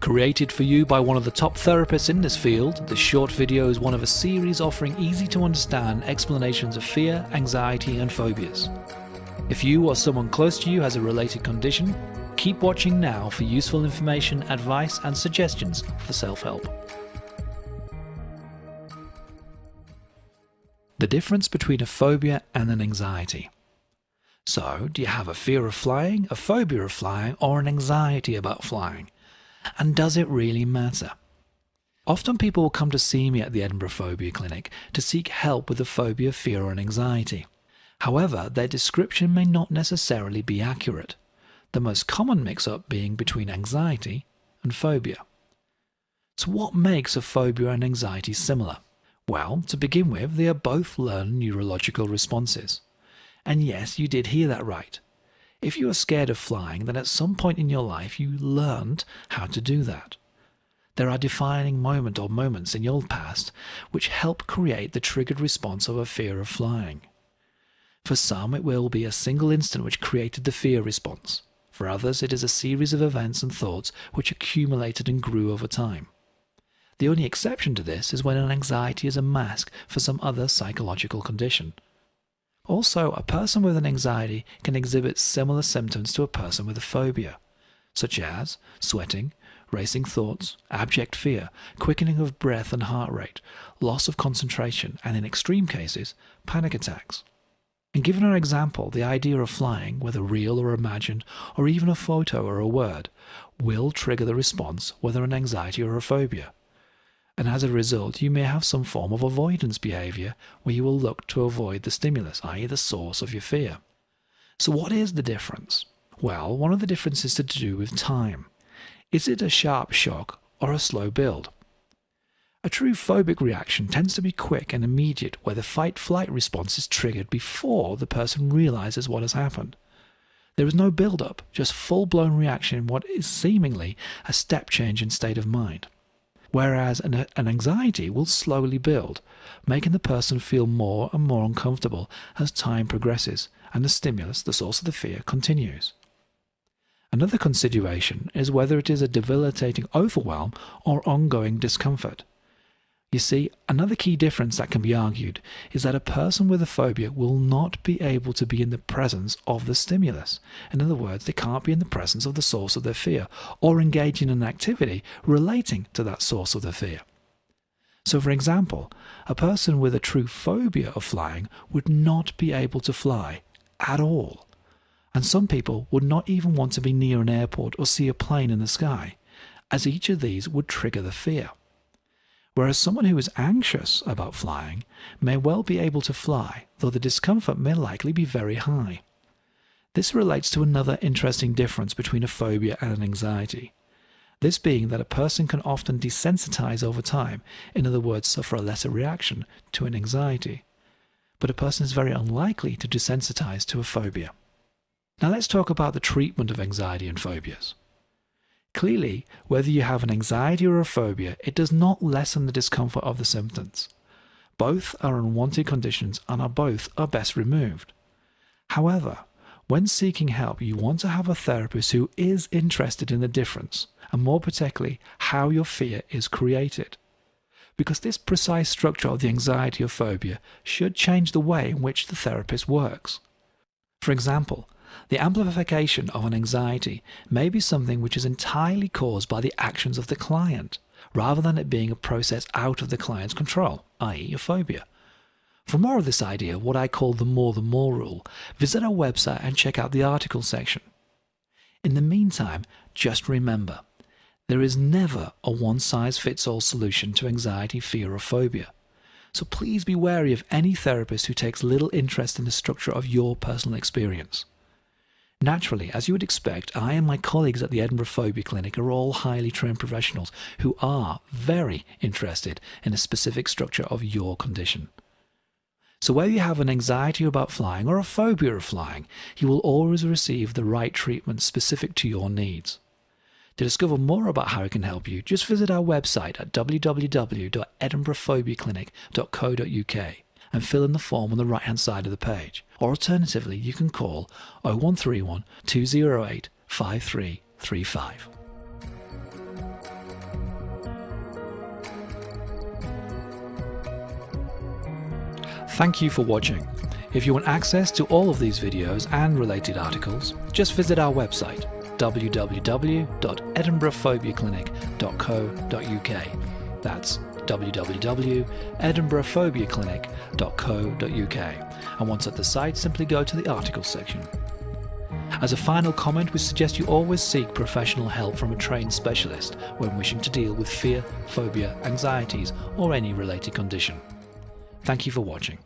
Created for you by one of the top therapists in this field, this short video is one of a series offering easy to understand explanations of fear, anxiety and phobias. If you or someone close to you has a related condition, keep watching now for useful information, advice and suggestions for self-help. The difference between a phobia and an anxiety. So, do you have a fear of flying, a phobia of flying, or an anxiety about flying? And does it really matter? Often people will come to see me at the Edinburgh Phobia Clinic to seek help with a phobia, fear or an anxiety. However, their description may not necessarily be accurate, the most common mix-up being between anxiety and phobia. So what makes a phobia and anxiety similar? Well, to begin with, they are both learned neurological responses. And yes, you did hear that right. If you are scared of flying, then at some point in your life you learned how to do that. There are defining moments in your past which help create the triggered response of a fear of flying. For some, it will be a single instant which created the fear response. For others, it is a series of events and thoughts which accumulated and grew over time. The only exception to this is when an anxiety is a mask for some other psychological condition. Also, a person with an anxiety can exhibit similar symptoms to a person with a phobia, such as sweating, racing thoughts, abject fear, quickening of breath and heart rate, loss of concentration, and in extreme cases, panic attacks. And given our example, the idea of flying, whether real or imagined, or even a photo or a word, will trigger the response, whether an anxiety or a phobia. And as a result, you may have some form of avoidance behavior where you will look to avoid the stimulus, i.e. the source of your fear. So what is the difference? Well, one of the differences is to do with time. Is it a sharp shock or a slow build? A true phobic reaction tends to be quick and immediate, where the fight-flight response is triggered before the person realizes what has happened. There is no build-up, just full-blown reaction in what is seemingly a step change in state of mind. Whereas an anxiety will slowly build, making the person feel more and more uncomfortable as time progresses and the stimulus, the source of the fear, continues. Another consideration is whether it is a debilitating overwhelm or ongoing discomfort. You see, another key difference that can be argued is that a person with a phobia will not be able to be in the presence of the stimulus. In other words, they can't be in the presence of the source of their fear or engage in an activity relating to that source of their fear. So, for example, a person with a true phobia of flying would not be able to fly at all. And some people would not even want to be near an airport or see a plane in the sky, as each of these would trigger the fear. Whereas someone who is anxious about flying may well be able to fly, though the discomfort may likely be very high. This relates to another interesting difference between a phobia and an anxiety. This being that a person can often desensitize over time, in other words, suffer a lesser reaction to an anxiety. But a person is very unlikely to desensitize to a phobia. Now let's talk about the treatment of anxiety and phobias. Clearly, whether you have an anxiety or a phobia, it does not lessen the discomfort of the symptoms. Both are unwanted conditions and both are best removed. However, when seeking help, you want to have a therapist who is interested in the difference, and more particularly, how your fear is created. Because this precise structure of the anxiety or phobia should change the way in which the therapist works. For example, the amplification of an anxiety may be something which is entirely caused by the actions of the client, rather than it being a process out of the client's control, i.e. a phobia. For more of this idea, what I call the more rule, visit our website and check out the article section. In the meantime, just remember, there is never a one-size-fits-all solution to anxiety, fear or phobia. So please be wary of any therapist who takes little interest in the structure of your personal experience. Naturally, as you would expect, I and my colleagues at the Edinburgh Phobia Clinic are all highly trained professionals who are very interested in a specific structure of your condition. So whether you have an anxiety about flying or a phobia of flying, you will always receive the right treatment specific to your needs. To discover more about how it can help you, just visit our website at www.edinburghphobiaclinic.co.uk and fill in the form on the right hand side of the page. Or alternatively, you can call 0131 208 5335. Thank you for watching. If you want access to all of these videos and related articles, just visit our website www.edinburghphobiaclinic.co.uk. That's www.edinburghphobiaclinic.co.uk. And once at the site, simply go to the articles section. As a final comment, we suggest you always seek professional help from a trained specialist when wishing to deal with fear, phobia, anxieties, or any related condition. Thank you for watching.